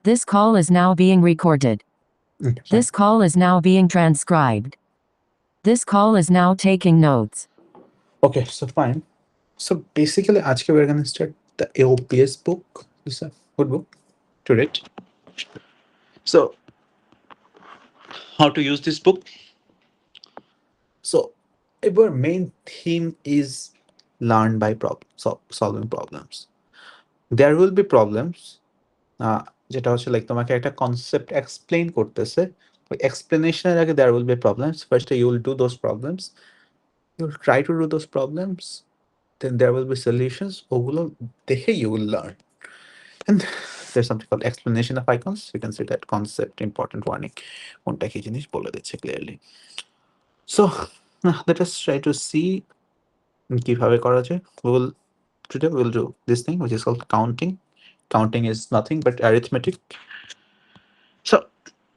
This call is now being recorded. Okay, fine. This call is now being transcribed. This call is now taking notes. Okay, so fine. So basically, আজকে we're going to start the AOPS book. This is a good book to read. So, how to use this book? So, our main theme is learn by solving problems. There will be problems. যেটা হচ্ছে like তোমাকে একটা concept explain করতেছে ওই এক্সপ্লেনেশনের আগে there will be problems. First, you will do those problems. You will try to do those problems. Then there will be solutions. ওগুলো দেখে you will learn. And there's something called explanation of icons. You can see that concept, important warning. কোনটা কি জিনিস বলে দিচ্ছে clearly. So let us try to see কিভাবে করা যায়. Today we will do this thing which is called counting. Counting is nothing but arithmetic. So,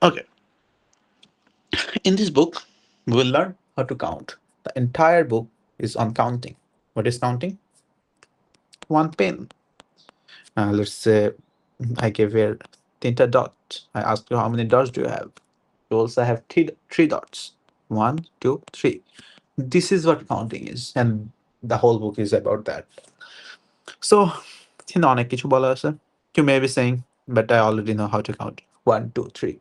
okay. In this book, we will learn how to count. The entire book is on counting. What is counting? One pen. Let's say I gave you tinta dot. I asked you how many dots do you have? You also have three dots. 1, 2, 3. This is what counting is, and the whole book is about that. So, অনেক কিছু বলা আছে. You may be saying, but I already know how to count. 1, 2, 3.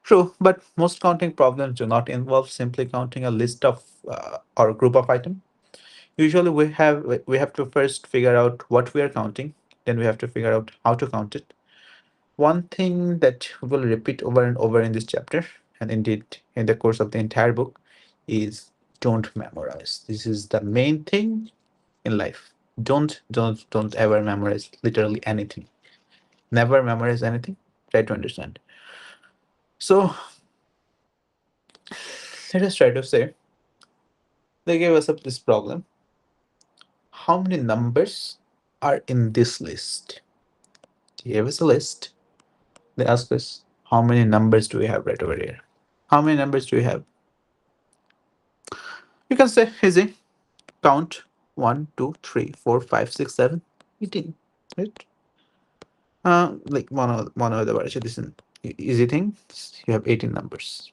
True, but most counting problems do not involve simply counting a list of or a group of items. Usually, we have to first figure out what we are counting. Then we have to figure out how to count it. One thing that we will repeat over and over in this chapter, and indeed in the course of the entire book, is don't memorize. This is the main thing in life. Don't ever memorize literally anything. Never memorize anything. Try to understand. So let us try to say they gave us up this problem. How many numbers are in this list? They gave us a list. They ask us how many numbers do we have right over here? How many numbers do we have? You can say easy. Count 1, 2, 3, 4, 5, 6, 7, 18. Right? Like one of the variation. This is an easy thing. You have 18 numbers.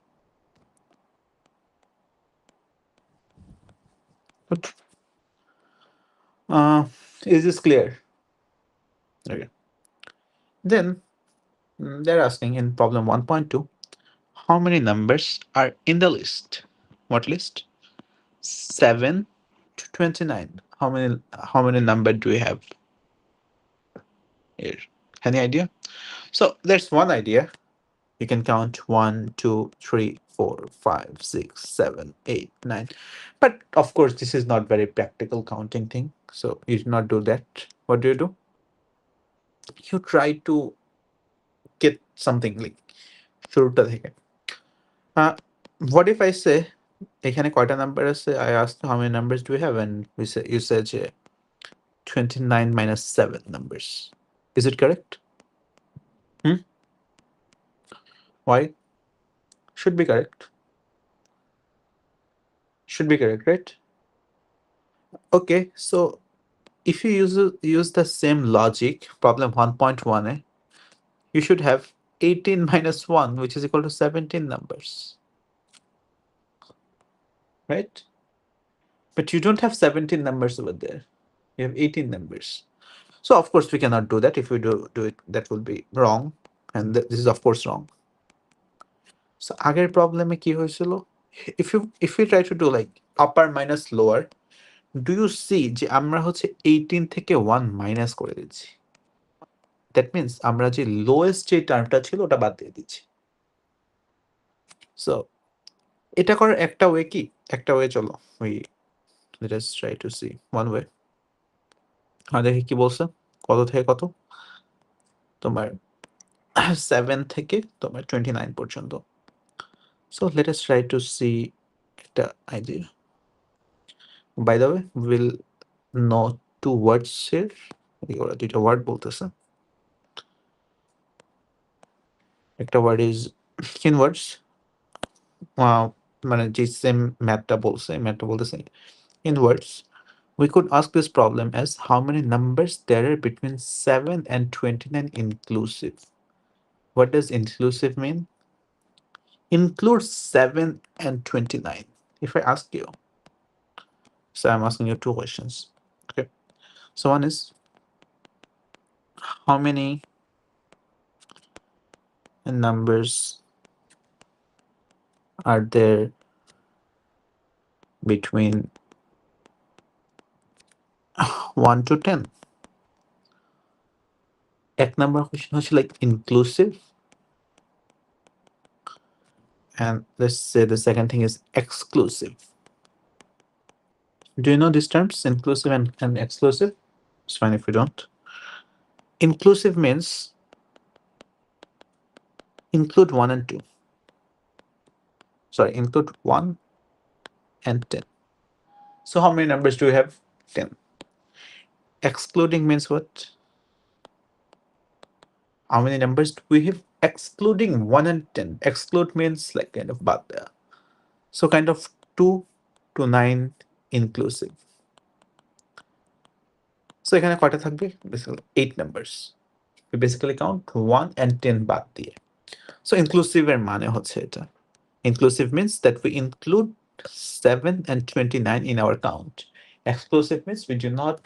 But is this clear? Okay. Then they're asking in problem 1.2, how many numbers are in the list? What list? 7 to 29. How many number do we have here? Any idea? So there's one idea. You can count 1, 2, 3, 4, 5, 6, 7, 8, 9. But of course, this is not very practical counting thing. So you do not do that. What do? You try to get something like শুরুটা থেকে. What if I say এখানে কয়টা number আছে? I asked how many numbers do we have, and you said 29 minus 7 numbers. Is it correct? Why? Should be correct. Should be correct, right? Okay, so if you use the same logic, problem 1.1, you should have 18 minus 1, which is equal to 17 numbers. Right? But you don't have 17 numbers over there. You have 18 numbers. So of course we cannot do that. If we do it, that will be wrong. And this is of course wrong. So আগের problem কি হয়েছিল? If you try to do like upper minus lower, do you see যে আমরা হচ্ছে 18 থেকে 1 minus করে দিচ্ছি? That means আমরা যে lowest যে টার্মটা ছিল ওটা বাদ দিয়ে দিচ্ছি। So এটা করার একটা ওয়ে কি? একটা ওয়ে চলো let us try to see one way. দেখি কি বলছে? কত থেকে কত? তোমার 7 থেকে তোমার 29 পর্যন্ত। So let us try to see একটা idea. By the way, we'll know two words here. ওরা দুইটা ওয়ার্ড বলতেছে। একটা ওয়ার্ড is inwards. মানে যে সেম ম্যাথটা বলতেছে inwards. We could ask this problem as how many numbers there are between 7 and 29 inclusive. What does inclusive mean? Include 7 and 29. If I ask you, so I'm asking you two questions. Okay. So one is, how many numbers are there between 1 to 10? এক number question হচ্ছে like inclusive, and let's say the second thing is exclusive. Do you know these terms, inclusive and exclusive? It's fine if you don't. Inclusive means include 1 and 2. Sorry, include 1 and 10. So how many numbers do we have? 10. Excluding means what? How many numbers do we have excluding 1 and 10? Exclude means like kind of বাদ দেয়া. So kind of 2 to 9 inclusive. So এখানে কয়টা থাকবে? Basically 8 numbers. We basically count 1 and 10 বাদ দিয়ে. So inclusive এর মানে হচ্ছে এটা. Inclusive means that we include 7 and 29 in our count. Exclusive means we do not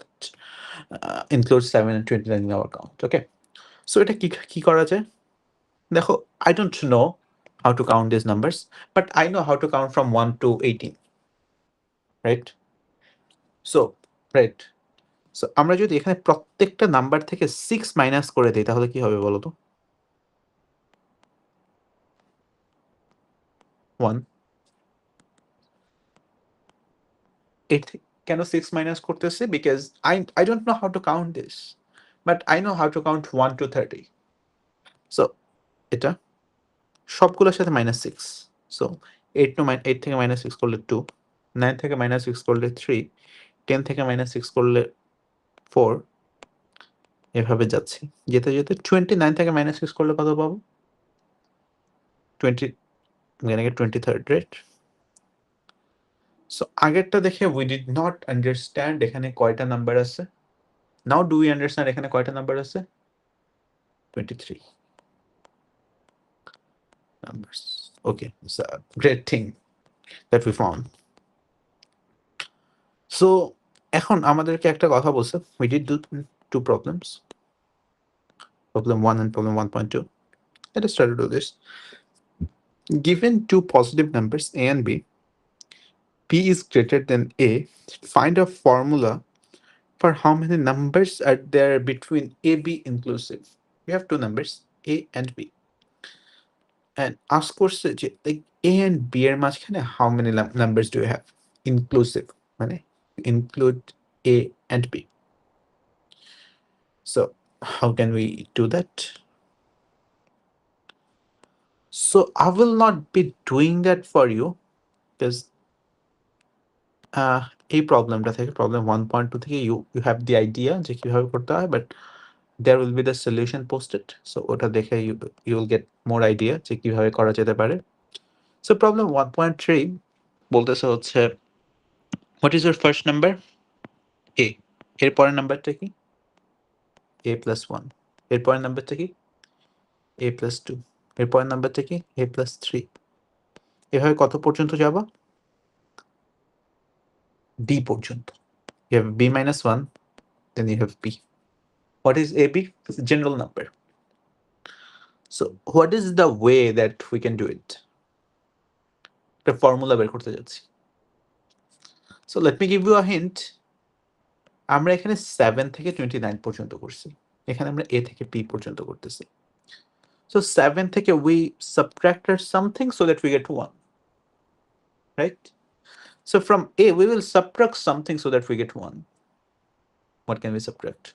include 7 and 29 in our count. Okay. So এটা কি করা যায়? দেখো, I don't know how to count these numbers, but I know how to count from 1 to 18. Right? So, right. So আমরা যদি এখানে প্রত্যেকটা number থেকে 6 মাইনাস করে দেই তাহলে কি হবে বলো তো? 1 8 কেন 6 মাইনাস করতেছে? Because I don't know how to count this, but I know how to count 1 to 30. So এটা সবগুলোর সাথে -6. So 8 থেকে -6 করলে 2, 9 থেকে -6 করলে 3, 10 থেকে -6 করলে 4, এভাবে যাচ্ছি। যেতে যেতে 29 থেকে -6 করলে কত পাবো? 20, I'm gonna get 23rd, right? So আগেরটা দেখে we did not understand এখানে কয়টা নাম্বার আছে। Now do we understand এখানে কয়টা নাম্বার আছে? 23 numbers. Okay, it's a great thing that we found. So এখন আমাদেরকে একটা কথা বলছে, we did do two problems, problem 1 and problem 1.2. Let us try to do this. Given two positive numbers a and b, b is greater than a, find a formula for how many numbers are there between a b inclusive. We have two numbers a and b, and ask করছে যে like a and b এর মাঝখানে how many numbers do you have inclusive, মানে include a and b. So how can we do that? So I will not be doing that for you because এই প্রবলেমটা থেকে problem 1.2 থেকে you have the idea যে কিভাবে করতে হয়, but there will be the solution posted, so ওটা দেখে you will get more idea যে কিভাবে করা যেতে পারে. So problem 1.3 বলতেছে হচ্ছে what is your first number? A. এর পরের নাম্বারটা কি? A plus 1. এর পরের নাম্বারটা কি? A plus 2. এর পরের নাম্বারটা কি? A plus 3. এভাবে কত পর্যন্ত যাবা? D পর্যন্ত. You have B minus 1, then you have B. What is AB? It's a general number. So what is the way that we can do it? The formula বের করতে যাচ্ছি. So let me give you a hint. আমরা এখানে 7 থেকে 29 পর্যন্ত করছি। এখানে আমরা A থেকে B পর্যন্ত করতেছি। So 7 থেকে we subtracted something so that we get 1. Right? So from A we will subtract something so that we get 1. What can we subtract?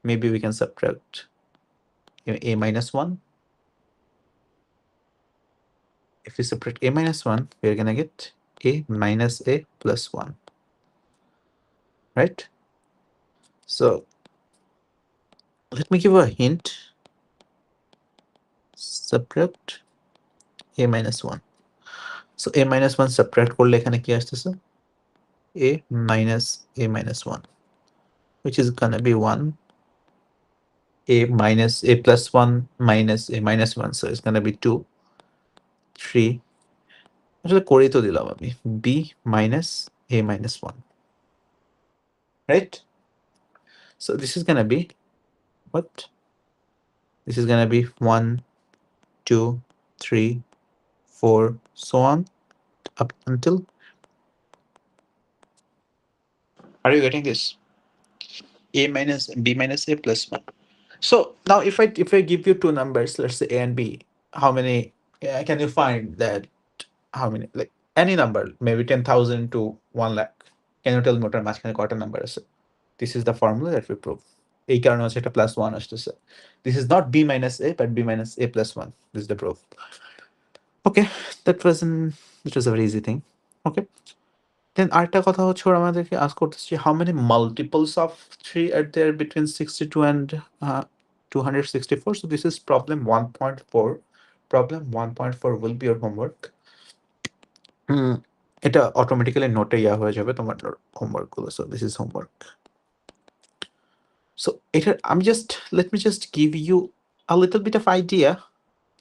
Maybe we can subtract A minus 1. If we subtract A minus 1, we're gonna get A minus A plus 1. Right? So let me give a hint. Subtract A minus 1. So A minus 1 subtract করলে এখানে কি আসতেছে? A minus A minus 1, which is gonna be 1. a minus a plus 1 minus a minus 1. So it's going to be 2, 3. আসলে করেই তো দিলাম আমি b minus a minus 1. Right? So this is going to be what? This is going to be 1, 2, 3, 4, so on up until. Are you getting this? A minus b minus a plus 1. So now if I give you two numbers, let's say a and b, how many can you find that? How many, like any number, maybe 10,000 to 1 lakh? Can you tell me ওটার মাঝখানে কয়টা number আছে? This is the formula that we prove. এই কারণে হচ্ছে এটা plus 1 আসতেছে. This is not b minus a but b minus a plus 1. This is the proof. Okay, that was a very easy thing. Okay. Then আরেকটা কথা হচ্ছে ওরা আমাদেরকে ask করতেছে how many multiples of 3 are there between 62 and 264. So this is problem 1.4. Problem 1.4 will be your homework. এটা automatically নোটে ইয়া হয়ে যাবে তোমার হোমওয়ার্ক গুলো. So this is homework. So এটা আমি let me just give you a little bit of idea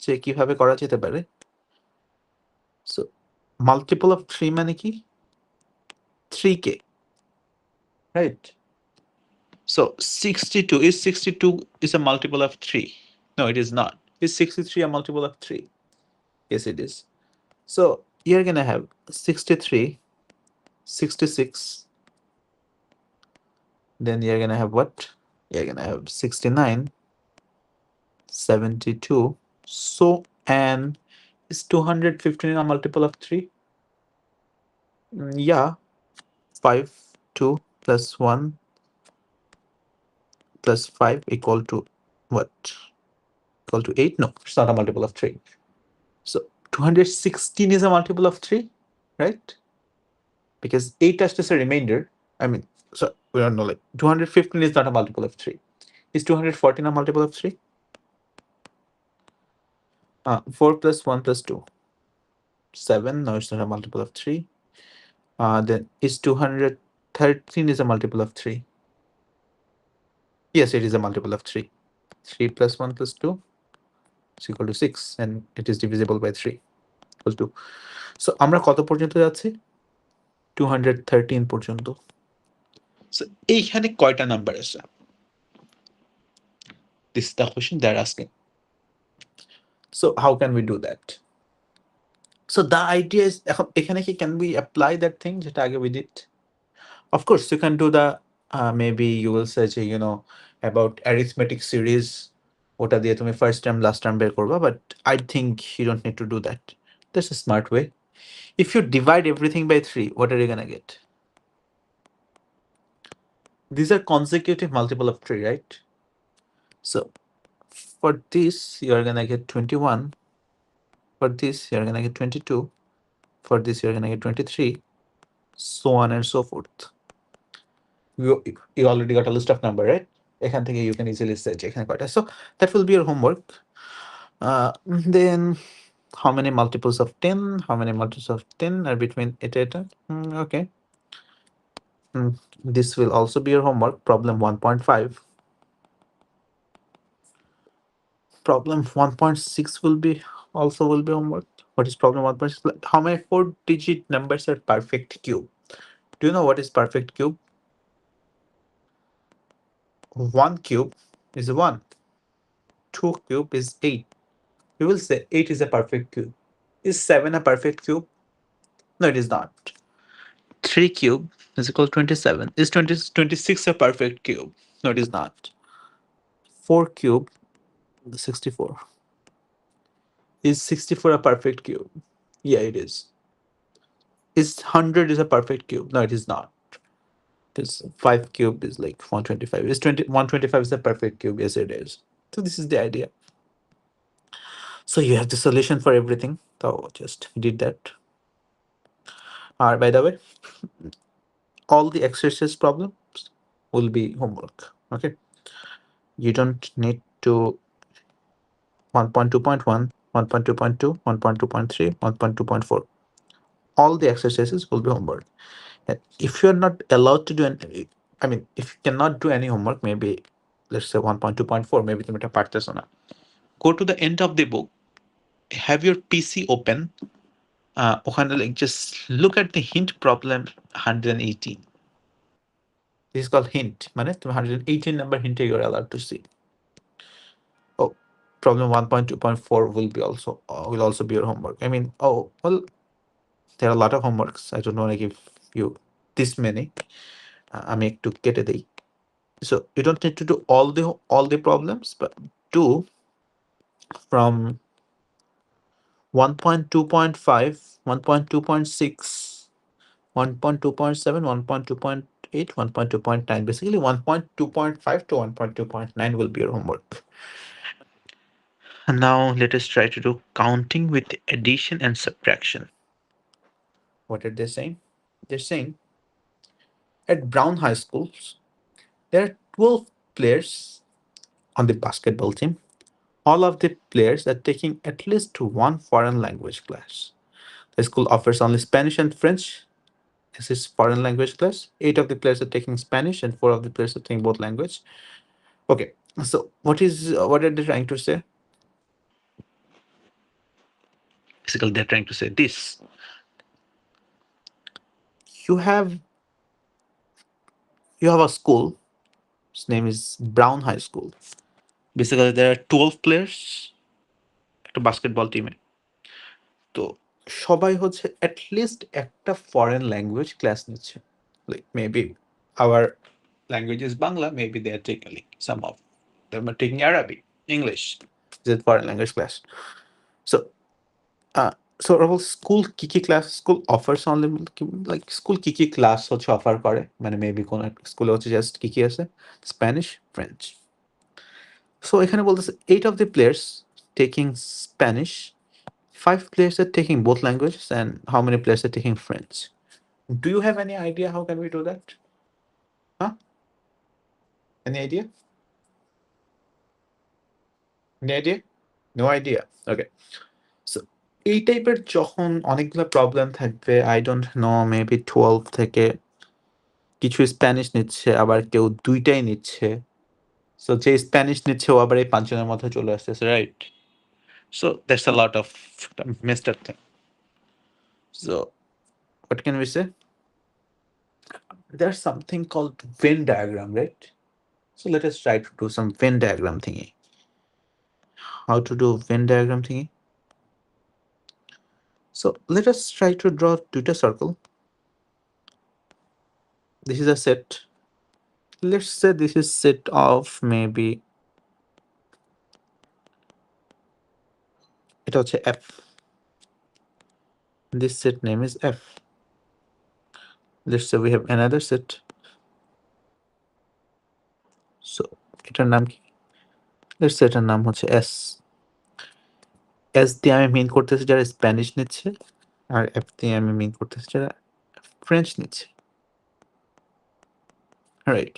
যে কিভাবে করা যেতে পারে. So multiple of 3 মানে কি? 3k, right? So 62 is a multiple of 3. No, it is not. Is 63 a multiple of 3? Yes, it is. So you're gonna have 63, 66. Then you're gonna have what? You're gonna have 69, 72. So, and is 215 a multiple of 3? Yeah. 5, 2 plus 1 plus 5 equal to what? Equal to 8? No, it's not a multiple of 3. So 216 is a multiple of 3, right? Because 8 is just a remainder. I mean, so we don't know, like 215 is not a multiple of 3. Is 214 a multiple of 3? 4 plus 1 plus 2. 7. No, it's not a multiple of 3. Then is 213 is a multiple of 3? Yes, it is a multiple of 3. 3 plus 1 plus 2 is equal to 6, and it is divisible by 3 equals to. So আমরা কত পর্যন্ত যাচ্ছি? 213 পর্যন্ত. So এইখানে কয়টা number আছে? This is the question they're asking. So how can we do that? So the idea is, এখানে কি can we apply that thing যেটা আগে we did? Of course, you can do the maybe you will say, about arithmetic series. ওটা দিয়ে তুমি first term last term বের করবা, but I think you don't need to do that. That's a smart way. If you divide everything by 3, what are you gonna get? These are consecutive multiple of 3, right? So for this, you're gonna get 21. For this, you're gonna get 22. For this, you're gonna get 23. So on and so forth. You already got a list of number, right? এখান থেকে you can easily search এখানে কয়টা. So that will be your homework. Then how many multiples of 10? How many multiples of 10 are between 8 and 8? Okay. This will also be your homework. Problem 1.5. Problem 1.6 will be homework. What is problem 1.6? How many 4-digit numbers are perfect cube? Do you know what is perfect cube? 1 cube is 1. 2 cube is 8. We will say 8 is a perfect cube. Is 7 a perfect cube? No, it is not. 3 cube is equal to 27. Is 26 a perfect cube? No, it is not. 4 cube is 64. Is 64 a perfect cube? Yeah, it is. Is 100 is a perfect cube? No, it is not. This 5 cube is like 125. Is 125 is a perfect cube? Yes, it is. So this is the idea. So you have the solution for everything. So just did that. By the way, all the exercise problems will be homework. Okay. You don't need to 1.2.1, 1.2.2, 1.2.3, 1.2.4. All the exercises will be homework. And if you're not allowed to do any, I mean, if you cannot do any homework, maybe let's say 1.2.4, maybe তুমি এটা পারতেছো না। Go to the end of the book, have your PC open, ওখানে like just look at the hint problem 118. This is called hint, মানে তুমি 118 number hint you're allowed to see. Oh, problem 1.2.4 will also be your homework. I mean, oh well, there are a lot of homeworks. I don't want to give you this many. আমি একটু কেটে দেই. So you don't need to do all the problems, but do from 1.2.5, 1.2.6, 1.2.7, 1.2.8, 1.2.9. Basically, 1.2.5 to 1.2.9 will be your homework. And now let us try to do counting with addition and subtraction. What are they saying? They're saying at Brown High Schools, there are 12 players on the basketball team. All of the players are taking at least one foreign language class. The school offers only Spanish and French. This is foreign language class. 8 of the players are taking Spanish and 4 of the players are taking both language. Okay, so what are they trying to say? Basically, they're trying to say this. You have a school. Its name is Brown High School. Basically, there are 12 players একটা basketball টিমে। তো সবাই হচ্ছে at least একটা foreign language class নিচ্ছে। Like maybe our language is Bangla, maybe they are taking like some of them are taking Arabic, English. This is foreign language class. So so our school কি class school offers only like school কি class হচ্ছে offer করে মানে maybe কোন স্কুলে হচ্ছে just কি আছে স্প্যানিশ ফ্রেঞ্চ। সো এখানে বলতেছে 8 of the players taking Spanish, 5 players are taking both languages, and how many players are taking French? Do you have any idea how can we do that? Huh? Any idea? Any idea? No idea. Okay. So এই টাইপের যখন অনেকগুলো problem থাকবে, I don't know maybe 12 থেকে কিছু Spanish নিচ্ছে আবার কেউ দুইটাই নিচ্ছে। সো যে স্প্যানিশ নিচ্ছে ও আবার এই 5 জনের মধ্যে চলে আসতেছে, right? So that's a lot of mister thing. So what can we say? There's something called Venn diagram, right? So let us try to do some Venn diagram thingy. How to do Venn diagram thingy? So let us try to draw two circle. This is a set. Let's say this is set of maybe এটা হচ্ছে F. This set name is F. Let's say we have another set. So এটার নাম কি? Let's say এটার নাম হচ্ছে S. S দিয়ে আমি মিন করতেছি যারা স্প্যানিশ নিচ্ছে, আর F দিয়ে আমি মিন করতেছি যারা ফ্রেঞ্চ নিচ্ছে, right?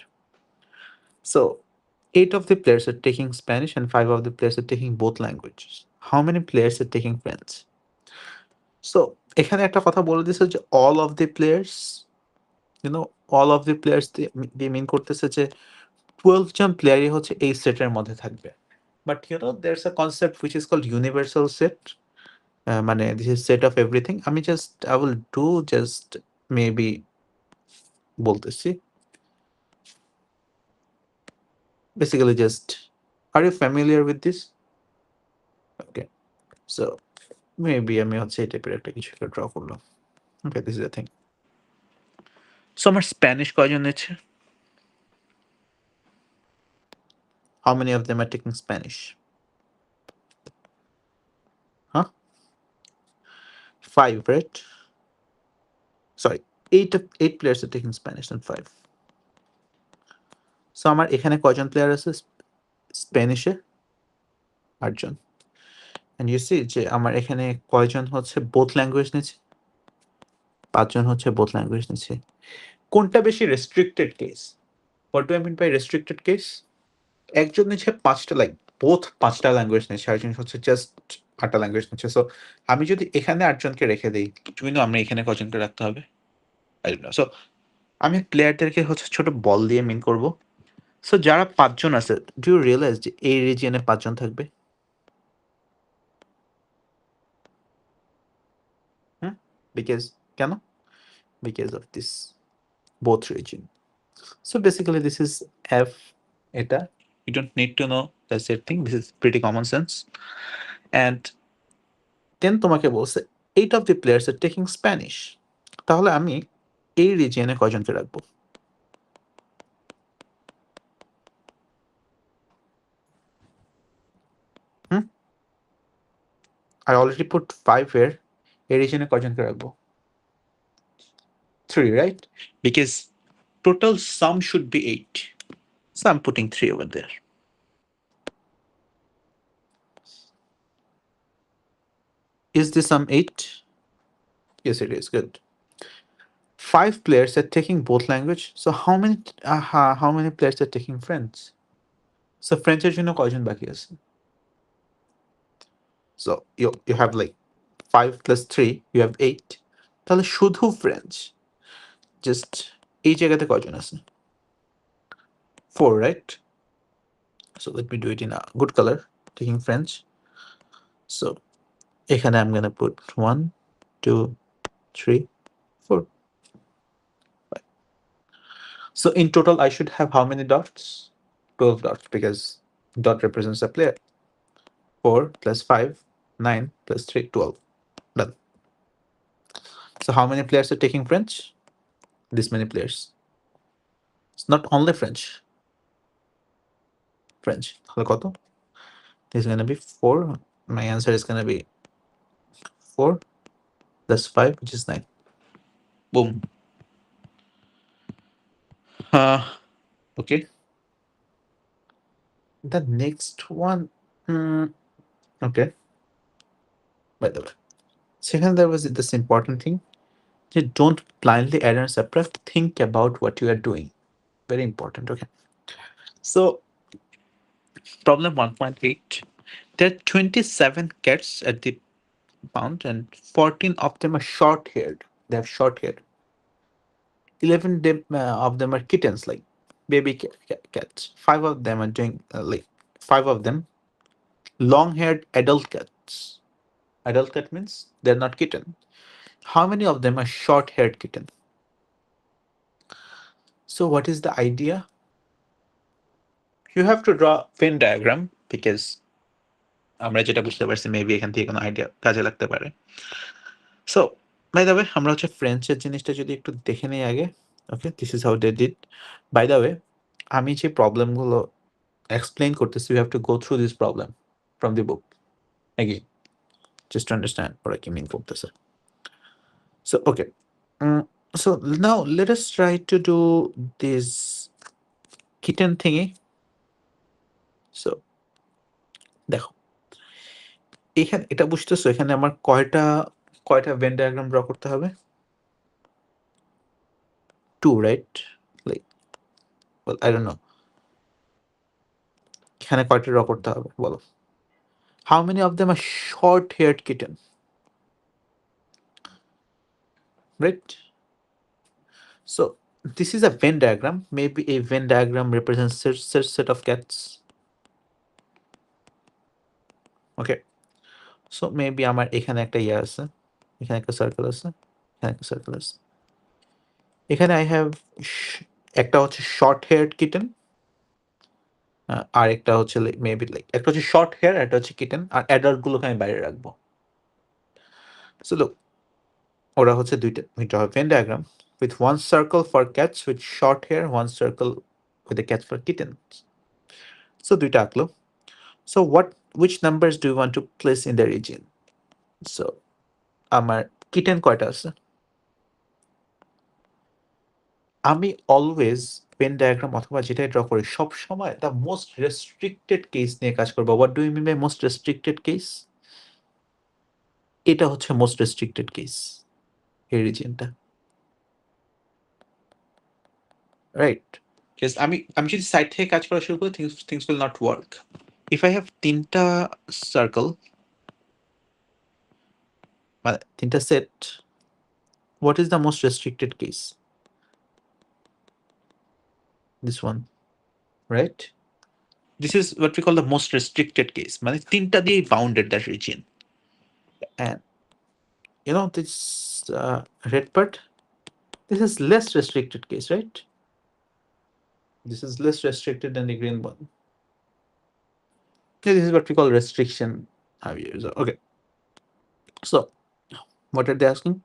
So 8 of the players are taking Spanish and 5 of the players are taking both languages. How many players are taking French? So এখানে একটা কথা বলে দিছে যে all of the players, all of the players দিয়ে মিন করতেছে যে 12 জন প্লেয়ারই হচ্ছে এই সেটের মধ্যে থাকবে। But there's a concept which is called universal set. মানে this is set of everything. I will do just maybe বলতেছি। Basically just, are you familiar with this? Okay. So maybe আমি হচ্ছে এই টাইপের একটা কিছু একটা ড্র করলাম। Okay, this is the thing. So আমার স্প্যানিশ কয়জন নিচ্ছে? How many of them are taking Spanish? Huh? 5, right? Sorry, 8 players are taking Spanish and 5. So আমার এখানে কয়জন প্লেয়ার আছে স্প্যানিশে? 8 জন। And you see যে আমার এখানে কয়জন হচ্ছে both language নিচ্ছে? 5 জন হচ্ছে both language নিচ্ছে। কোনটা বেশি restricted case? What do I mean by restricted case? একজন নিচ্ছে 5টা লাইক both 5টা ল্যাঙ্গুয়েজ নিচ্ছে, আরেকজন হচ্ছে জাস্ট 8টা ল্যাঙ্গুয়েজ নিচ্ছে। সো আমি যদি এখানে 8 জনকে রেখে দেই, তুমি আমরা এখানে কজনকে রাখতে হবে? I don't know. So আমি প্লেয়ারদেরকে হচ্ছে ছোট বল দিয়ে মিন করব, সো যারা পাঁচজন আছে, ডু ইউ রিয়েলাইজ যে এই রিজিয়নে পাঁচজন থাকবে? হুম, বিকজ কেন? Because of this both region. So basically this is F eta. You don't need to know that's it thing. This is pretty common sense. And then তোমাকে বলছে 8 of the players are taking Spanish. তাহলে আমি এই রিজিয়নে কয়জনকে রাখবো? হুম, I already put 5 here. এই রিজিয়নে কয়জনকে রাখবো? 3, right? Because total sum should be 8. So I'm putting 3 over there. Is the sum 8? Yes, it is. Good. 5 players are taking both language. So how many players are taking French? So French এর জন্য কয়জন বাকি আছে? So you have like 5 plus 3, you have 8. তাহলে শুধু French just এই জায়গাতে কয়জন আছে? 4, right? So let me do it in a good color, taking French. So এখানে I'm gonna put 1, 2, 3, 4, 5. So in total I should have how many dots? 12 dots, because dot represents a player. 4 plus 5, 9 plus 3, 12. Done. So how many players are taking French? This many players. It's not only French. French. তাহলে কত? This is gonna be 4. My answer is gonna be 4 plus 5, which is 9. Boom. Okay. The next one. Okay. By the way, second, there was this important thing. You don't blindly add and subtract. Think about what you are doing. Very important. Okay. So problem 1.8. There are 27 cats at the pound, and 14 of them are short-haired. They have short hair. 11 of them are kittens, like baby cats. 5 of them are doing like 5 of them long-haired adult cats. Adult cat means they're not kitten. How many of them are short-haired kitten? So what is the idea? You have to draw Venn diagram, because আমরা যেটা বুঝতে পারছি maybe এখান থেকে কোনো idea কাজে লাগতে পারে। সো বাই দ্য ওয়ে, আমরা হচ্ছে ফ্রেঞ্চের জিনিসটা যদি একটু দেখে নেই আগে। Okay, this is how they did. By the way, আমি যে প্রবলেমগুলো explain করতেছি, you have to go through this problem from the book again, just to understand what I mean করতেছে। So okay, so now let us try to do this kitten thingy. So দেখো, এখানে এটা বুঝতেছো, এখানে আমার কয়টা কয়টা ভেন ডায়াগ্রাম ড্র করতে হবে? 2, right? Like, well, I don't know, এখানে কয়টা ড্র করতে হবে বলো? How many of them are short-haired kitten? Right? So this is a Venn diagram. Maybe a Venn diagram represents such set of cats. Okay. So maybe আমার এখানে একটা ইয়ে আছে, এখানে একটা সার্কেল আছে, এখানে একটা সার্কেল আছে। এখানে I have একটা হচ্ছে শর্ট হেয়ার্ড কিটেন, আর একটা হচ্ছে মেবি লাইক একটা হচ্ছে শর্ট হেয়ার, একটা হচ্ছে কিটেন, আর অ্যাডাল্ট গুলোকে আমি বাইরে রাখবো। সো লুক, ওরা হচ্ছে দুইটা Venn diagram with one circle for cats with short hair, one circle with the cats for kittens. So দুইটা আঁকলো। So which numbers do you want to place in the region? So আমার kitten কয়টা আছে? আমি always pen diagram অথবা যেটাই draw করি সব সময় দ্য মোস্ট রেস্ট্রিক্টেড কেস নিয়ে কাজ করবো। What do you mean by most restricted case? এটা হচ্ছে মোস্ট রেস্ট্রিক্টেড কেস, এই রিজিয়নটা, রাইট? আমি যদি সাইড থেকে কাজ করা শুরু করি, things will not work. If I have তিনটা সার্কেল, মানে তিনটা set, what is the most restricted case? This one. right? This is what we call the most restricted case. মানে তিনটা দিয়েই bounded that region. And this red part, this is less restricted case, right? This is less restricted than the green one. Yeah, this is what we call restriction. Okay. So what are they asking?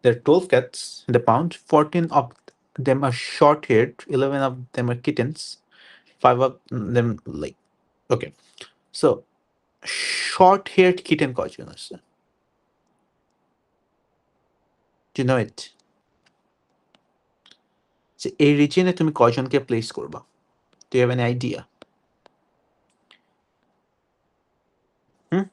There are 12 cats in the pound. 14 of them are short-haired. 11 of them are kittens. 5 of them like. Okay. So short-haired kitten কয়জন আছে? Do you know it? যে এই রিজিয়নে তুমি কয়জনকে place করবা? Do you have any idea? হুম?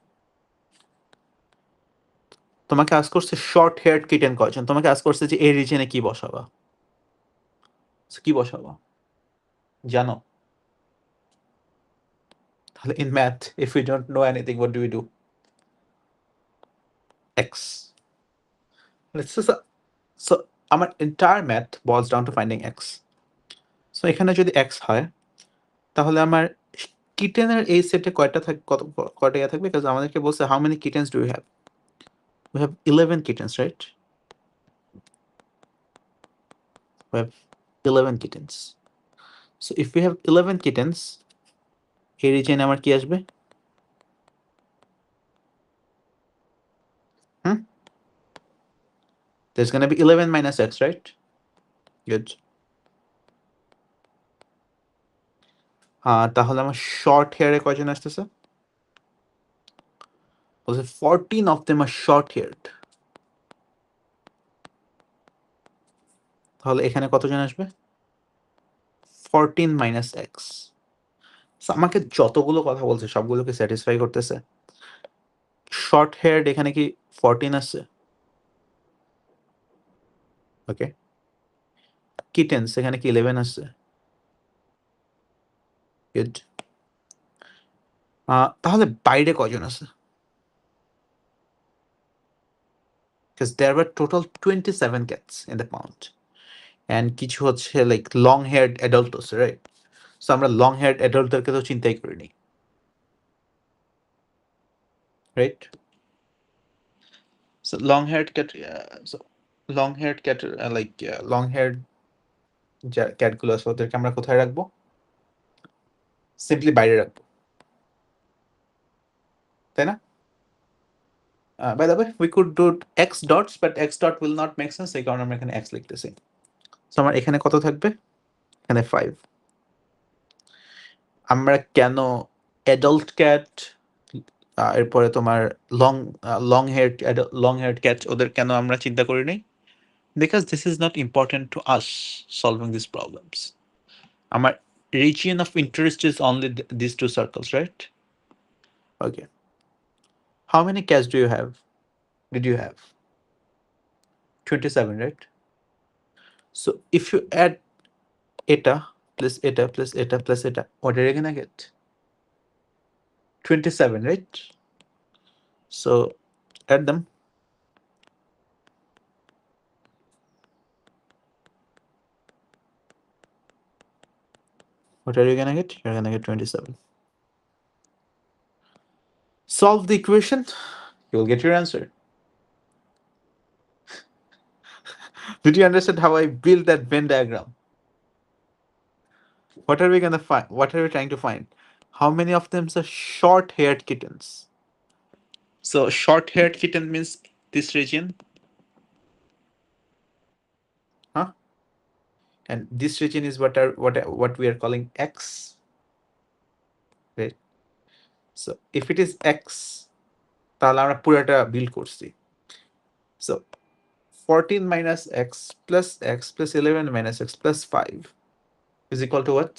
তোমাকে ask করছে short heard kitten কয়জন? তোমাকে আস্ক করছে যে এই রিজিয়নে কি বসাবা? কি বসাবা? জানো? তাহলে in math, if we don't know anything, what do we do? X. Let's just so আমার entire math boils down to finding x. So এখানে যদি x হয় তাহলে আমার কিটেনের এই সেটে কয়টা ইয়া থাকবে? Because আমাদেরকে বলছে how many kittens do we have? We have 11 kittens, right? We have 11 kittens. So if we have 11 kittens, এই রিজিয়নে আমার কি আসবে? There's going to be 11 minus x, right? Good. তাহলে আমার শর্ট হেয়ারে কয়জন আসতেছে? বলছে 14 of them are short haired. তাহলে এখানে কতজন আসবে? 14 minus x. So আমাকে যতগুলো কথা বলছে সবগুলোকে স্যাটিসফাই করতেছে? শর্ট হেয়ার্ড এখানে কি 14 আছে? ওকে। কিটেন্স এখানে কি 11 আছে? গুড। তাহলে বাইরে কয়জন আছে? Because there were total 27 cats in the pound. And কিছু হচ্ছে like long haired adult আছে, right? So আমরা long haired adultদেরকে তো চিন্তাই করিনি, right? So long haired cat, long haired cat, long haired cat গুলো আছে ওদেরকে আমরা কোথায় রাখবো? সিম্পলি বাইরে রাখবো, তাই না? By the way, we could do x dots, but x dot will not make sense এই কারণে আমরা এখানে x লিখতেছি। সো আমার এখানে কত থাকবে? এখানে 5। আমরা কেন অ্যাডাল্ট ক্যাট এরপরে তোমার লং হেয়ার্ড ক্যাট ওদের কেন আমরা চিন্তা করি নাই? Because this is not important to us solving these problems. Our region of interest is only these two circles, right? Okay. How many cats do you have? Did you have? 27, right? So if you add eta plus eta plus eta plus eta, what are you gonna get? 27, right? So add them. What are you gonna get? You're gonna get 27. Solve the equation, you'll get your answer. Did you understand how I built that Venn diagram? What are we gonna find? What are we trying to find? How many of them are short-haired kittens? So short-haired kitten means this region, huh? And this region is what we are calling x, right? So if it is x, তাহলে আমরা পুরোটা build করছি। So 14 minus x plus 11 minus x plus 5 is equal to what?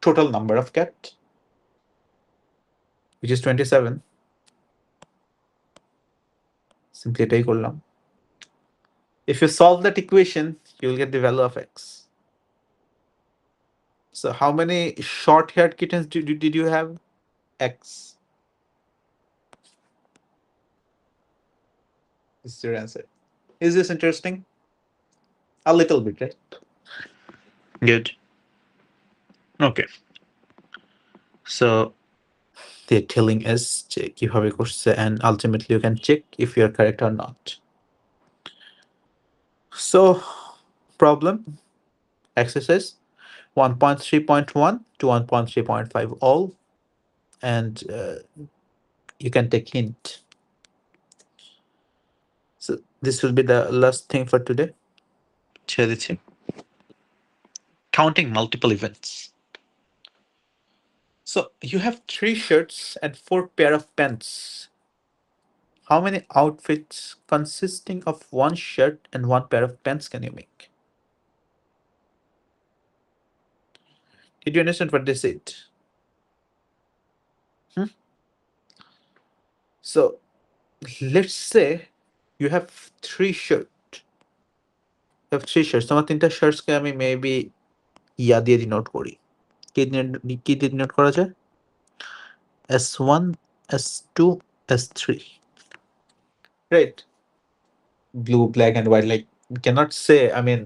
Total number of cat, which is 27. Simply এটাই করলাম। If you solve that equation, you will get the value of x. So how many short-haired kittens did you have? X. This is your answer. Is this interesting? A little bit, right? Good. Okay, so they're telling us যে কিভাবে করছে, and ultimately you can check if you're correct or not. So problem exercise 1.3.1 to 1.3.5 all, and you can take hint. So this will be the last thing for today. ছেড়ে দিচ্ছি. Counting multiple events. So you have 3 shirts and 4 pair of pants. How many outfits consisting of 1 shirt and 1 pair of pants can you make? Did you understand what they said? Hmm? So let's say you have 3 shirts. You have 3 shirts. তোমার 3টা শার্টসকে আমি maybe ইয়া দিয়ে denote করি. কি দিয়ে denote করা যায়? S1, S2, S3. Right? Blue, black and white, like cannot say, I mean,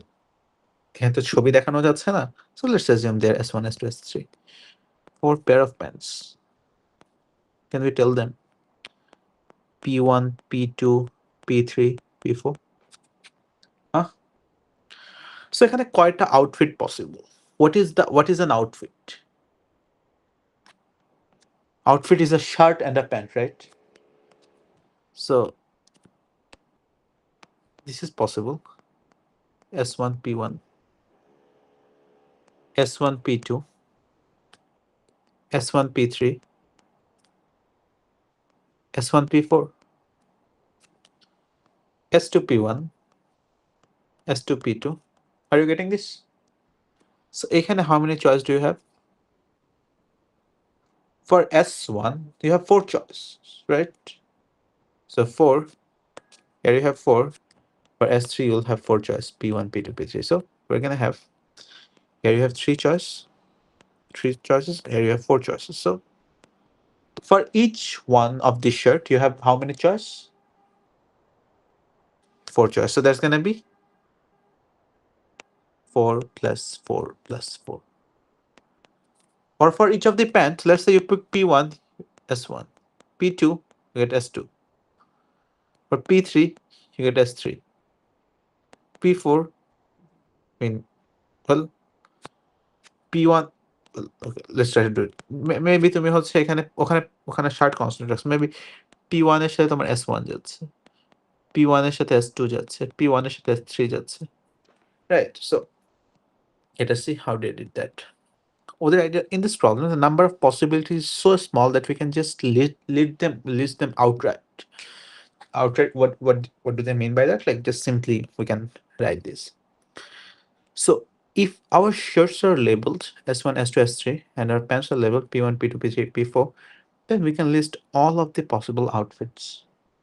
এখানে তো ছবি দেখানো যাচ্ছে না. So let's assume they're S1, S2, S3. 4 pair of pants. Can we tell them? P1, P2, P3, P4. Huh? So এখানে কয়টা outfit possible? What is an outfit? Outfit is a shirt and a pant, right? So this is possible. S1, P1, S1, P2, S1, P3, S1, P4, S2, P1, S2, P2. Are you getting this? So এখানে how many choice do you have? For S1, you have 4 choices, right? So 4, here you have 4. For S3, you'll have 4 choice, P1, P2, P3. So we're gonna have, here you have 3 choice, 3 choices. Here you have 4 choices. So for each one of this shirt, you have how many choice? 4 choice. So that's gonna be 4 plus 4 plus 4. Or for each of the pants, let's say you pick P1, S1, P2, you get S2. For P3, you get S3. P4, I mean, well, P1, well, okay, let's try to do it. Maybe তুমি হচ্ছে এখানে ওখানে ওখানে shirt constant রাখছো, maybe P1 এর সাথে তোমার S1 যাচ্ছে, P1 এর সাথে S2 যাচ্ছে, P1 এর সাথে S3 যাচ্ছে, right? So let us see how they did that. Other idea in this problem, the number of possibilities is so small that we can just list them outright. What do they mean by that? Like just simply we can write this. So if our shirts are labeled S1, S2, S3, and our pants are labeled P1, P2, P3, P4, then we can list all of the possible outfits,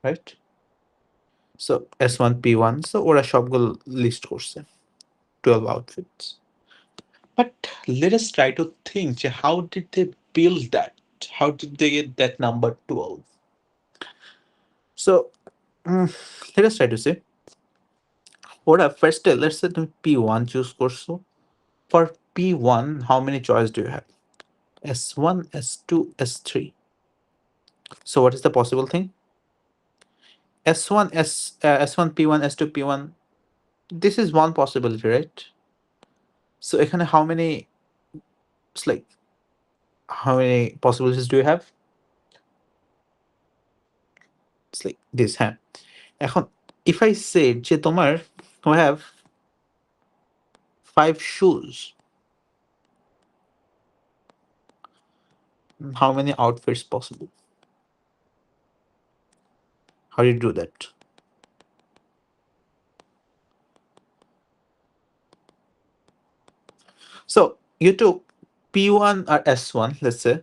right? So S1, P1, so ওরা সবগুলো list করছে 12 outfits. But let us try to think how did they build that? How did they get that number 12? So let us try to say, ওরা first let's say তুমি P1 choose করছো. For P1, how many choice do you have? S1, S2, S3. So what is the possible thing? S1, P1, S2, P1. This is one possibility, right? So এখানে how many, it's like, how many possibilities do you have? It's like this, হ্যাঁ. এখন if I say যে তোমার you have 5 shoes, how many outfits possible? How do you do that? So you took P1 or S1, let's say.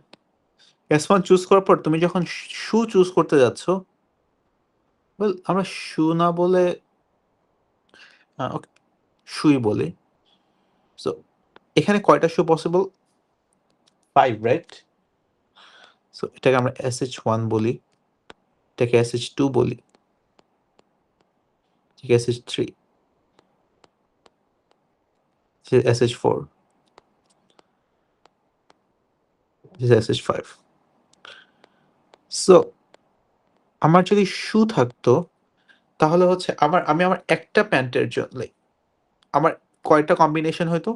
S1 choose করার পর তুমি যখন শু choose করতে যাচ্ছ, well আমরা শু না বলে ওকে শুই বলি. So এখানে কয়টা শু পসিবল? 5, রাইট? সো এটাকে আমরা SH1 বলি, এটাকে SH2 বলি, এটাকে SH3, SH4. this is sh5. So আমার যদি শু থাকতো তাহলে হচ্ছে আমি আমার একটা প্যান্টের জন্য আমার কয়টা কম্বিনেশন হয়তো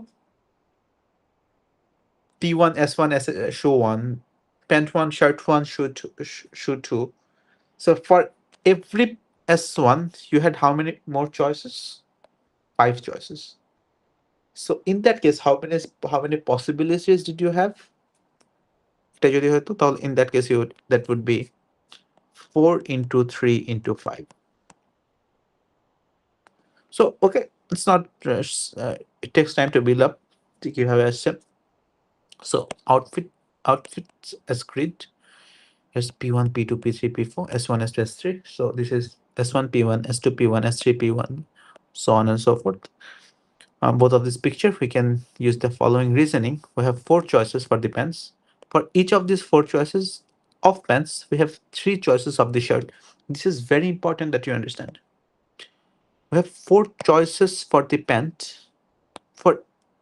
T1 S1 shoe 1, pant 1, shirt 1, shoe 2, shoe 2. So for every S1 you had how many more choices? Five choices. So in that case how many possibilities did you have? এটা যদি হতো তাহলে in that case that would be 4 into 3 into 5. So okay, it's not it takes time to build up কিভাবে আসছে. So outfits as grid. Here's P1, P2, P3, P4, S1, S2, S3. So this is S1, P1, S2, P1, S3, P1, so on and so forth. Both of this picture, we can use the following reasoning. We have four choices for the pants. For each of these four choices of pants, we have three choices of the shirt. This is very important that you understand. We have four choices for the pant. For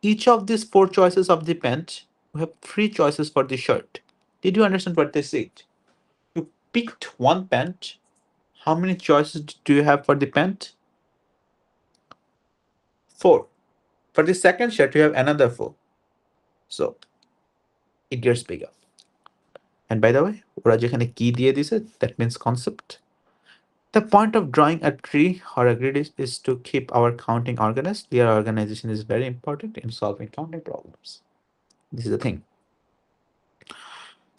each of these four choices of the pant, we have three choices for the shirt. Did you understand what they said? You picked one pant. How many choices do you have for the pant? Four. For the second shirt, you have another four. So it gets bigger. And by the way, ওরা যেখানে key দিয়ে দিছে, that means concept. The point of drawing a tree or a grid is to keep our counting organized. Clear organization is very important in solving counting problems. This is the thing.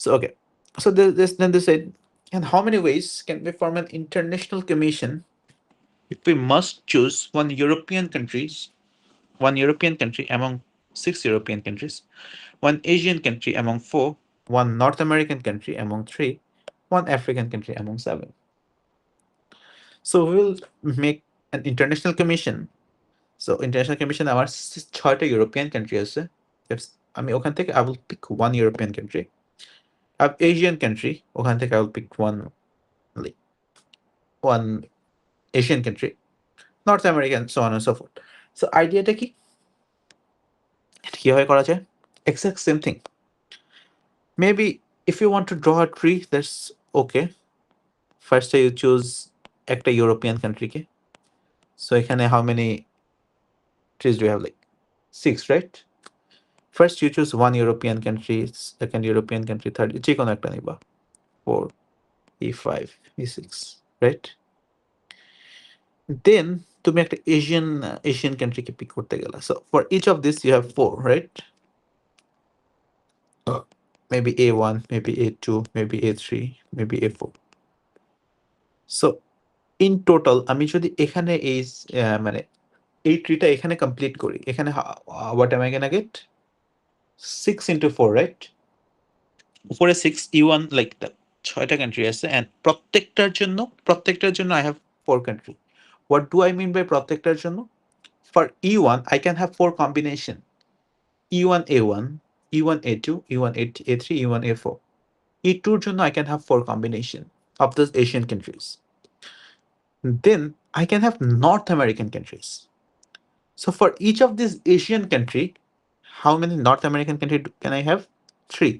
So okay. So then they said, and how many ways can we form an international commission if we must choose one European country among six European countries, one Asian country among four, one North American country among three, one African country among seven. So we will make an international commission. So international commission আমার ছয়টা European country আছে আমি ওখান থেকে I will pick one European country. I have Asian country ওখান থেকে I will pick like one Asian country, North American, so on and so forth. So আইডিয়াটা কি কিভাবে করা যায়? Exact same thing. Maybe if you want to draw a tree, that's okay. First you choose একটা European country কে. So এখানে how many trees do you have? Like six, right? First you choose one European country, second European country, third যে কোনো একটা নিবা. 4, E5, E6, right? Then তুমি একটা Asian country কে pick করতে গেলা. So for each of this you have four, right? Maybe A1, maybe A2, maybe A3, maybe A4. So in total আমি যদি এখানে এই মানে এই ট্রিটা এখানে কমপ্লিট করি এখানে what am I gonna get? 6 into 4, right? উপরে 6 E1 like that ছয়টা কান্ট্রি আছে and প্রত্যেকটার জন্য I have four country. What do I mean by প্রত্যেকটার জন্য? For E1 I can have four combination. E1 A1, E1 A2, E1 A3, E1 A4. E2 এর জন্য I can have four combination of those Asian countries. Then I can have North American countries. So for each of these Asian country, how many North American country can I have? Three.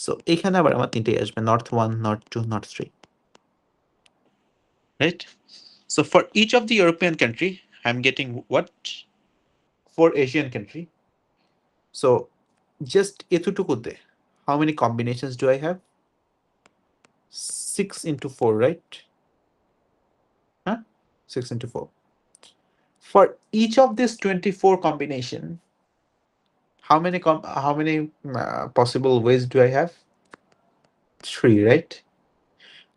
So এখানে আবার আমার তিনটেই আসবে, North 1, North 2, North 3. Right? So for each of the European country, I'm getting what? For Asian country. So just এতটুকুতে how many combinations do I have? 6 into 4, right? Huh? 6 into 4. For each of these 24 combination, how many possible ways do I have? Three, right?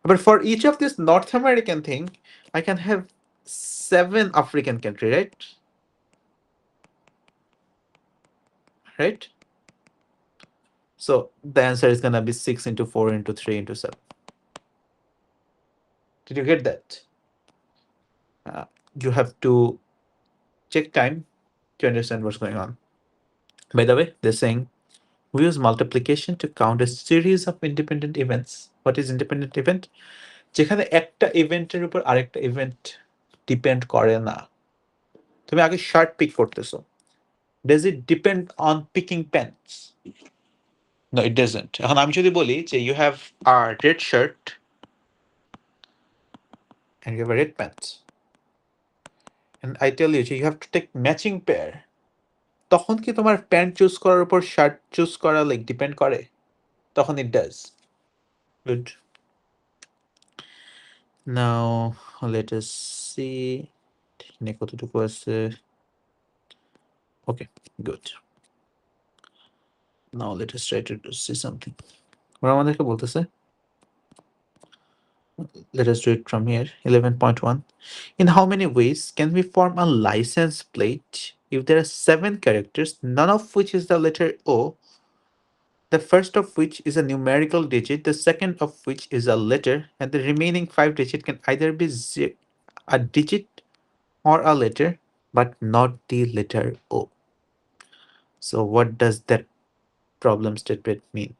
But for each of this North American thing, I can have 7 African country, right? Right? So the answer is gonna be 6 into 4 into 3 into 7. Did you get that? You have to check time to understand what's going on. By the way, they're saying we use multiplication to count a series of independent events. What is independent event? যেখানে একটা ইভেন্টের উপর আরেকটা event depend করে না। তুমি আগে shirt pick করতেছো, does it depend on picking pens? No, it doesn't. এখন আমি যদি বলি যে you have a red shirt and you have a red pants and I tell you you have to take matching pair, তখন কি তোমার pant choose করার উপর শার্ট চুজ করা লাইক ডিপেন্ড করে? তখন it does. Good. Now let us see এখানে কতটুকু আছে. Okay, good. Now let us try to see something. ওরা আমাদেরকে বলতেছে, let us do it from here. 11.1. In how many ways can we form a license plate if there are 7 characters, none of which is the letter O, the first of which is a numerical digit, the second of which is a letter, and the remaining 5 digits can either be a digit or a letter, but not the letter O. So what does that problem statement mean?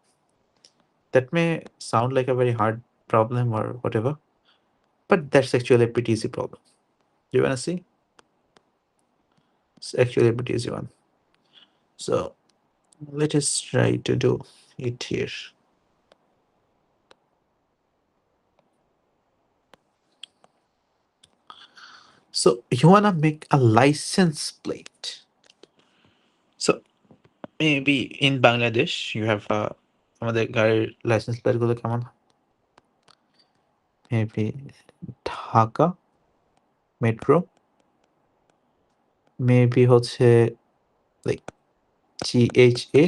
That may sound like a very hard problem or whatever, but that's actually a pretty easy problem. You wanna see? It's actually a pretty easy one. So let us try to do it here. So you wanna make a license plate. So maybe in Bangladesh you have আমাদের গাড়ির license plate গুলো কেমন? Maybe Dhaka Metro, maybe হচ্ছে like GHA,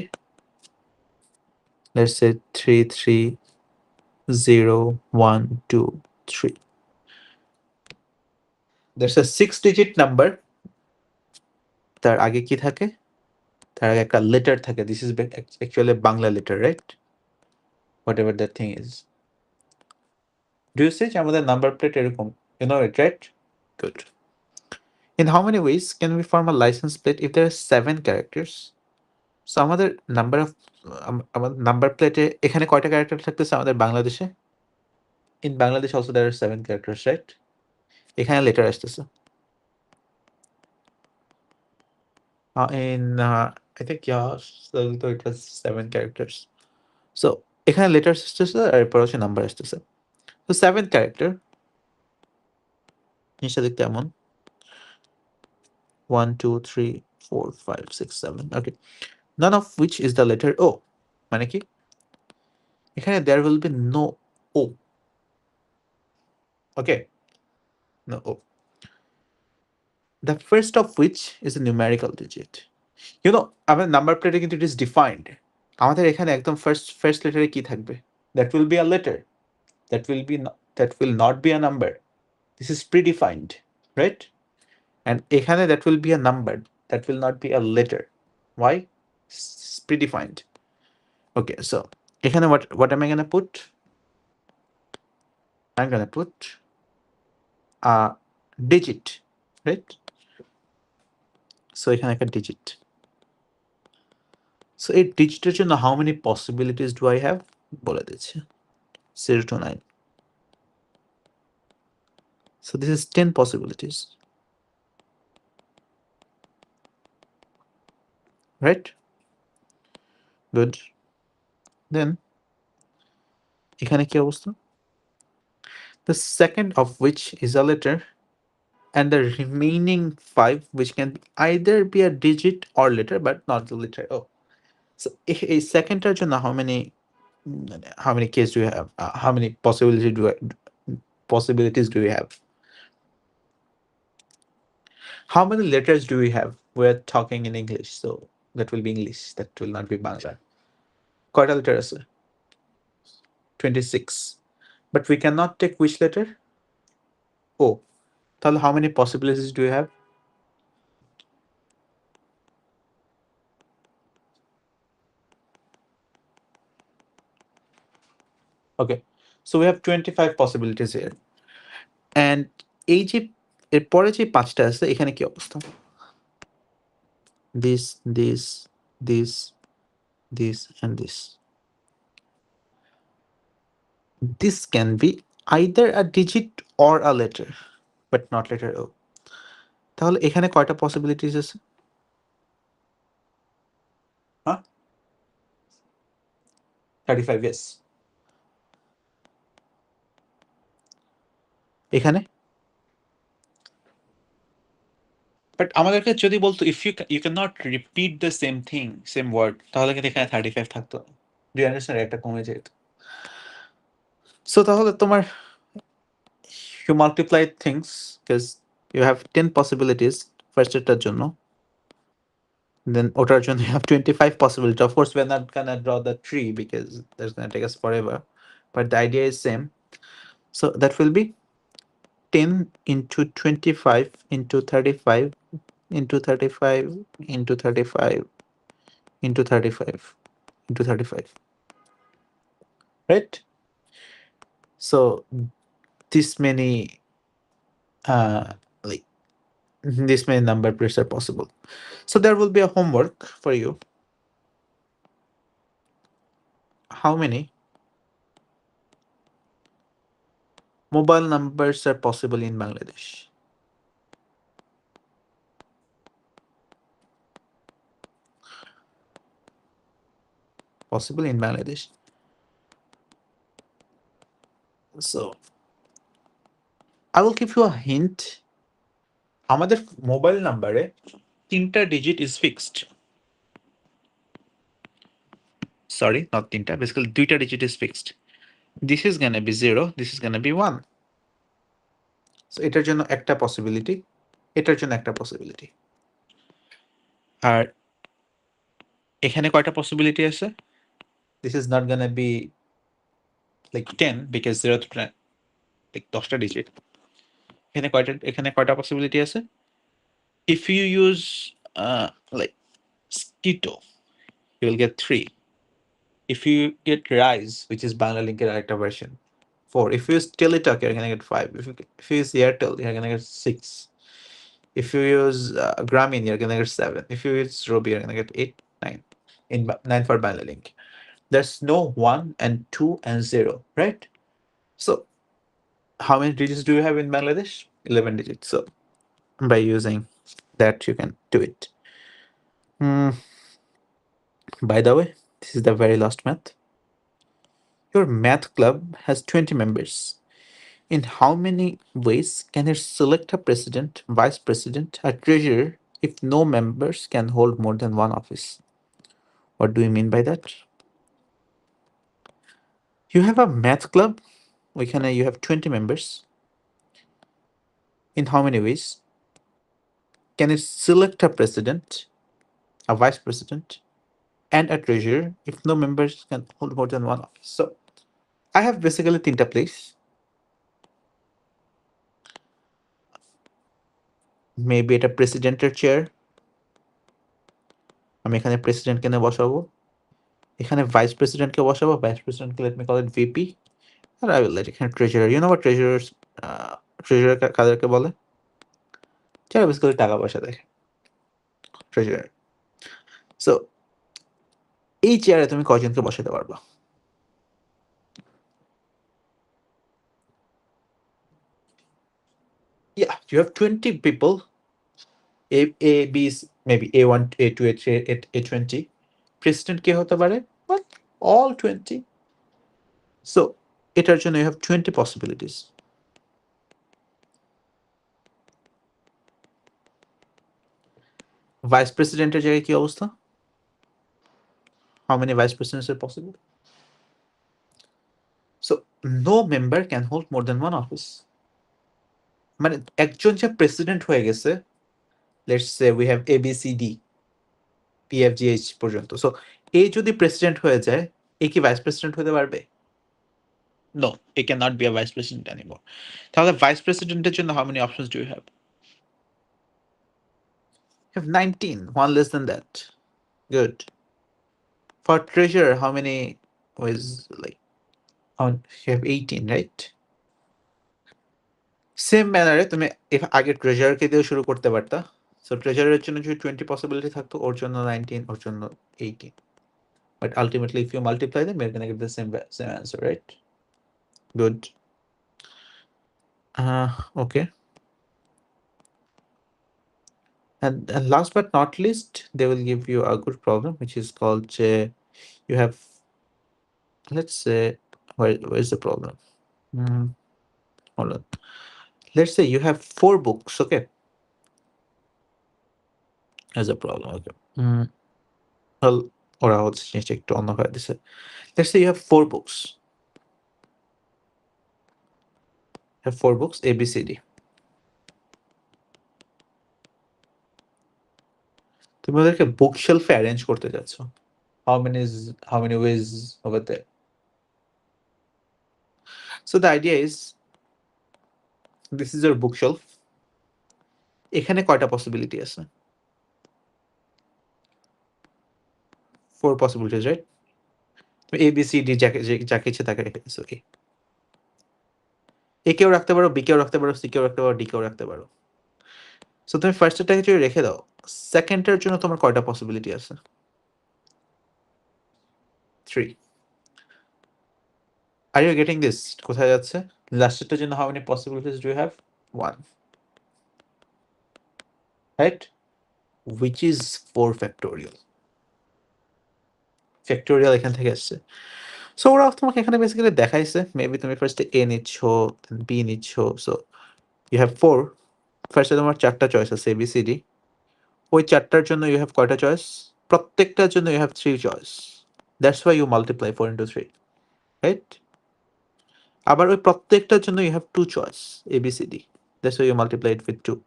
let's say 330123. There's a 6-digit number. তার আগে কি থাকে? তার আগে একটা letter থাকে. This is actually a Bangla letter, right? Whatever that thing is. Do you see আমাদের number plate এরকম? You know it, right? Good. In how many ways can we form a license plate if there are 7 characters? So আমাদের আমাদের number plate এখানে কয়টা character থাকতেছে আমাদের বাংলাদেশে? In Bangladesh also there are 7 characters, right? এখানে letter আসতেছে. I think so it has 7 characters. So এখানে letter আসতেছে আর এরপর হচ্ছে number আসতেছে. So 7th character জিনিসটা দেখতে এমন 1 2 3 4 5 6 7. Okay, none of which is the letter O. মানে কি? এখানে there will be no O. Okay, no O. The first of which is a numerical digit. You know, our number plate কিন্তু it is defined. আমাদের এখানে একদম first letter কি থাকবে? That will be a letter. That will not be a number. This is predefined, right? And এখানে that will be a number. That will not be a letter. Why? It's predefined. Okay, so এখানে what am I gonna put? I'm gonna put a digit, right? So এখানে একটা digit. So এই digitর জন্য how many possibilities do I have? বলে দিচ্ছি 0 to 9. So this is 10 possibilities, right? Good. Then এখানে কি অবস্থা? The second of which is a letter, and the remaining 5 which can either be a digit or letter but not the letter O. So a secondটার জন্য how many cases do you have? How many possibilities do you have? How many letters do we have? We're talking in English, so that will be English. That will not be Bangla. কয়টা letter আছে? 26. But we cannot take which letter? O. তাহলে how many possibilities do you have? Okay, so we have 25 possibilities here. And এই যে এরপরে যে 5টা আছে এখানে কি অবস্থা? This, this, this, this, and this. This can be either a digit or a letter, but not letter O. তাহলে এখানে কয়টা possibilities আছে? Huh? 35, yes. এখানে বাট আমাদেরকে যদি বলতো if you cannot repeat the same thing same word, তাহলে কিন্তু এখানে 35 থাকতো। Do you understand? একটা কমে যেত। সো তাহলে তোমার you multiply things because you have 10 possibilities first এটার জন্য, then ওটার জন্য you have 25 possibilities. Of course we're not gonna draw the tree because that's gonna take us forever, but the idea is same. So that will be 10 into 25 into 35 into 35 into 35 into 35 into 35, right? So this many like this many number pairs are possible. So there will be a homework for you. How many mobile numbers are possible in Bangladesh? Possible in Bangladesh. So I will give you a hint. আমাদের mobile নাম্বারে 3টা digit is fixed. Sorry, not 3টা, basically 2টা digit is fixed. This is gonna be 0, this is gonna be 1. So এটার জন্য একটা possibility, এটার জন্য একটা possibility. আর এখানে কয়টা possibility আছে? This is not gonna be like 10 because 0 to 10 like 10টা digit. এখানে কয়টা possibility আছে? If you use like Skito, you will get 3. If you get Rise, which is Bangla Linker একটা version, 4. If you use Teletalk, you're gonna get 5. If you use Airtel, you're gonna get 6. If you use Grameen, you're gonna get 7. If you use Robi, you're gonna get 8, 9. 9 for Bangla Link. There's no 1 and 2 and 0, right? So how many digits do you have in Bangladesh? 11 digits. So by using that, you can do it. By the way, this is the very last math. Your math club has 20 members. In how many ways can it select a president, vice president, a treasurer if no members can hold more than one office? What do you mean by that? You have a math club, you have 20 members. In how many ways can it select a president, a vice president, and a treasurer if no members can hold more than one office? So I have basically 3টা place. Maybe এটা প্রেসিডেন্টের chair, আমি এখানে প্রেসিডেন্টকে নিয়ে বসাবো, এখানে vice প্রেসিডেন্টকে বসাবো, ভাইস প্রেসিডেন্টকে let me call it VP, আর আই উইল লেট এখানে treasurer. You know what treasurer? Treasurer কাদেরকে বলে? যারা বেসিক্যালি টাকা পয়সা দেখে, ট্রেজারার। সো এই চেয়ারে তুমি কয়জনকে বসাতে পারবা? Yeah, you have 20 people. A B is maybe A1, A2, A3, A20. President কে হতে পারে? Well, all 20. So এটার জন্য you have 20 possibilities. ভাইস প্রেসিডেন্টের জায়গায় কি অবস্থা? How many vice presidents are possible? So no member can hold more than one office. মানে একজন যে প্রেসিডেন্ট হয়ে গেছে, let's say we have ABCD PFGH পর্যন্ত, সো এ যদি প্রেসিডেন্ট হয়ে যায়, এ কি ভাইস প্রেসিডেন্ট হতে পারবে? No, A cannot be a vice president anymore. তাহলে ভাইস প্রেসিডেন্টের জন্য how many options do you have? You have 19, one less than that. Good. For treasurer, how many was like you have 18, right? Same ম্যানারে তুমি আগে ট্রেজারারকে দিয়ে শুরু করতে পারতা। So ট্রেজারারের জন্য যদি 20 পসিবিলিটি থাকতো, ওর জন্য 19, ওর জন্য 18. But ultimately, if you multiply them, you're gonna get the same answer, right? Good. Okay. And last but not least, they will give you a good problem, which is called you have let's say, where's the problem? Hold on. Let's say you have 4 books, okay? As a problem, okay. Well, ওরা হচ্ছে জিনিসটা একটু অন্য করে দিছে। Let's say you have 4 books. Have 4 books A, B, C, D. তুমি ওদেরকে বুক শেলফে arrange করতে যাচ্ছ। How many ways over there? So the idea is, this is your bookshelf. এখানে কয়টা পসিবিলিটি আছে? 4 possibilities, right? A, B, C, D যাকে ইচ্ছে তাকে রেখে দিছো। এ কেও রাখতে পারো, বি কেও রাখতে পারো, সি কেও রাখতে পারো, ডি কেও রাখতে পারো। সো তুমি ফার্স্টেরটাকে যদি রেখে দাও, সেকেন্ডের জন্য তোমার কয়টা পসিবিলিটি আছে? 3. Are you getting this? কোথায় যাচ্ছে? লাস্টেরটার জন্য how many possibilities do you have? 1. Right? Which is 4 factorial. Factorial এখান থেকে আসছে। সো ওরা তোমাকে এখানে বেসিক্যালি দেখাইছে, মেবি তুমি ফার্স্টে এ নিচ্ছ, বি নিচ্ছ। So you have 4। ফার্স্টে তোমার 4টা চয়েস আছে, এ বি সি ডি। ওই 4টার জন্য ইউ হ্যাভ কয়টা চয়েস? প্রত্যেকটার জন্য you have 3 choice. That's why you multiply 4 into 3, right? আবার ওই প্রত্যেকটার জন্য you have 2 choice, A B C D. That's why you multiply it with 2।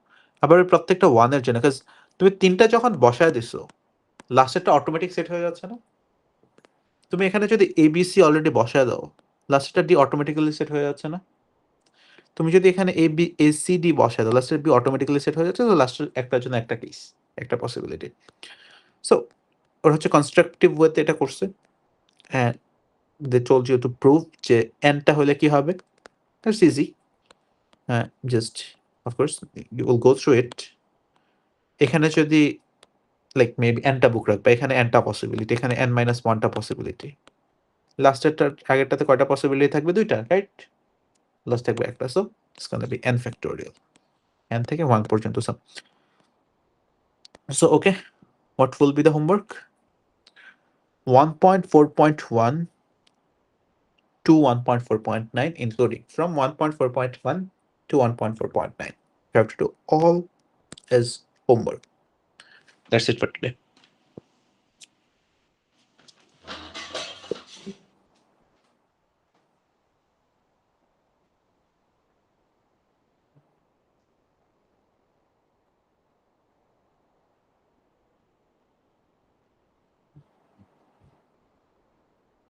আবার ওই প্রত্যেকটা 1 এর জন্য, বিকজ তুমি 3টা যখন বসায় দিছো, লাস্টেরটা অটোমেটিক সেট হয়ে যাচ্ছে না? তুমি এখানে যদি এ বি সি অলরেডি বসায় দাও, লাস্টেরটা ডি অটোমেটিক্যালি সেট হয়ে যাচ্ছে না? তুমি যদি এখানে এ সি ডি বসায় দাও, লাস্টের বি অটোমেটিক্যালি সেট হয়ে যাচ্ছে, তো লাস্টের একটার জন্য একটা কেস, একটা পসিবিলিটি। সো ওরা হচ্ছে কনস্ট্রাকটিভ ওয়েতে এটা করছে। হ্যাঁ, they told you to prove যে n-টা হলে কি হবে। That's easy. Just of course you will go through it. এখানে যদি লাইক মেবি n-টা বুক রাখবে, এখানে n-টা পসিবিলিটি, এখানে n-1টা পসিবিলিটি। লাস্টেরটার আগেরটাতে কয়টা পসিবিলিটি থাকবে? 2টা, রাইট? লাস্ট থাকবে একটা। So it's gonna be n factorial. n থেকে 1 পর্যন্ত sum. So okay, what will be the homework? 1.4.1 to 1.4.9, including from 1.4.1 to 1.4.9. You have to do all as homework. That's it for today.